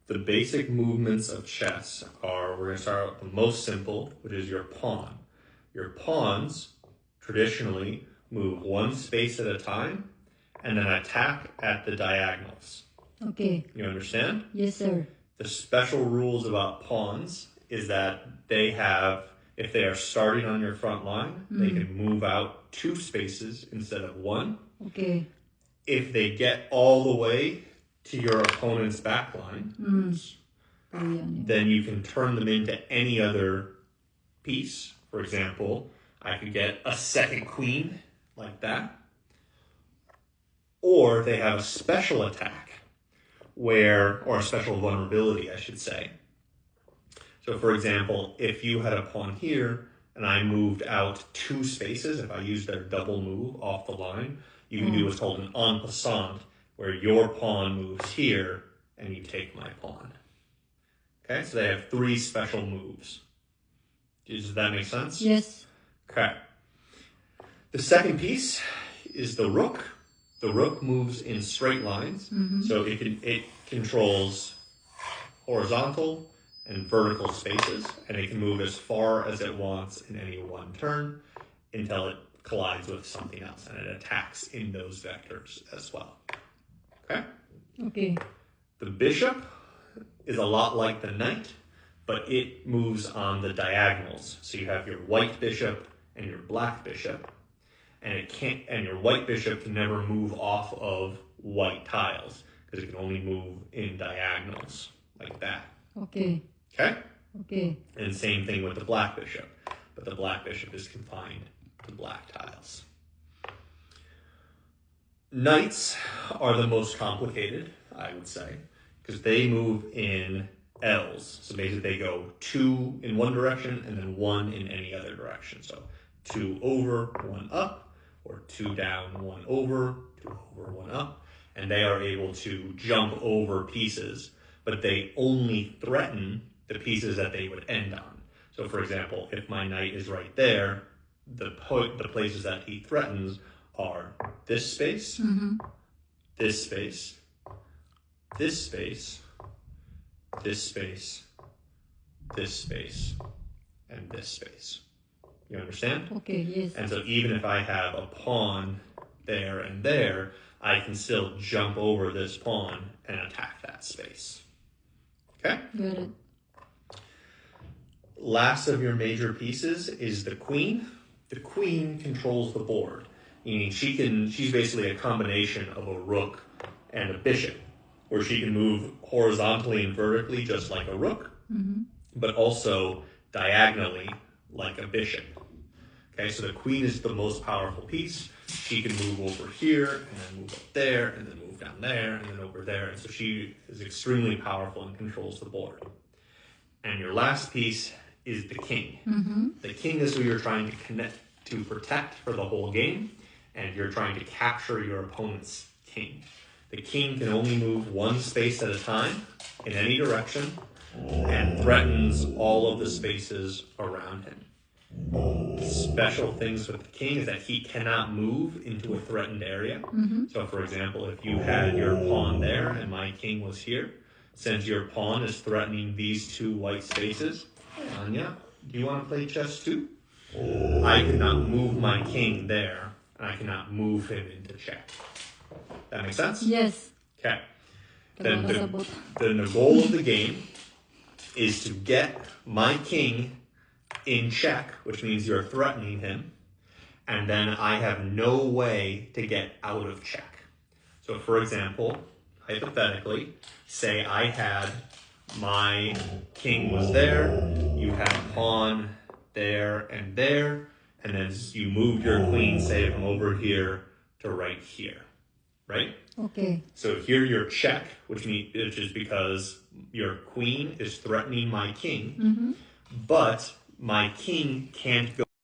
The basic movements of chess are, we're going to start with the most simple, which is your pawn. Your pawns traditionally move one space at a time and then attack at the diagonals. Okay. You understand? Yes, sir. The special rules about pawns is that they have, if they are starting on your front line, they can move out 2 spaces instead of 1. Okay. If they get all the way to your opponent's back line, then you can turn them into any other piece. For example, I could get a second queen like that. Or they have a special attack or a special vulnerability, I should say. So for example, if you had a pawn here and I moved out 2 spaces, if I used their double move off the line, you can do what's called an en passant, where your pawn moves here and you take my pawn. Okay, so they have 3 special moves. Does that make sense? Yes. Okay. The second piece is the rook. The rook moves in straight lines, so it controls horizontal and vertical spaces, and it can move as far as it wants in any one turn until it collides with something else, and it attacks in those vectors as well. Okay? Okay. The bishop is a lot like the knight, but it moves on the diagonals. So you have your white bishop and your black bishop, and your white bishop can never move off of white tiles because it can only move in diagonals like that. Okay. Okay? Okay. And same thing with the black bishop, but the black bishop is confined to black tiles. Knights are the most complicated, I would say, because they move in L's. So basically they go 2 in one direction and then 1 in any other direction. So 2 over, 1 up, or 2 down, 1 over, 2 over, 1 up. And they are able to jump over pieces, but they only threaten the pieces that they would end on. So for example, if my knight is right there, the places that he threatens are this space, this space, this space, this space, this space, and this space. You understand? Okay, yes. And so even if I have a pawn there and there, I can still jump over this pawn and attack that space. Okay? Got it. Last of your major pieces is the queen. The queen controls the board. Meaning she's basically a combination of a rook and a bishop, where she can move horizontally and vertically just like a rook, but also diagonally like a bishop. Okay, so the queen is the most powerful piece. She can move over here, and then move up there, and then move down there, and then over there. And so she is extremely powerful and controls the board. And your last piece is the king. The king is who you're trying to protect for the whole game, and you're trying to capture your opponent's king. The king can only move 1 space at a time in any direction and threatens all of the spaces around him. Special things with the king is that he cannot move into a threatened area. So for example, if you had your pawn there and my king was here, since your pawn is threatening these 2 white spaces, hey Anya, do you want to play chess too? I cannot move my king there, and I cannot move him into check. That makes sense? Yes. Okay. Then the goal of the game is to get my king in check, which means you're threatening him, and then I have no way to get out of check. So for example, hypothetically, say I had my king was there, you had a pawn there, and then you moved your queen, say, from over here to right here, right? Okay. So here you're check, which is because your queen is threatening my king, but my king can't go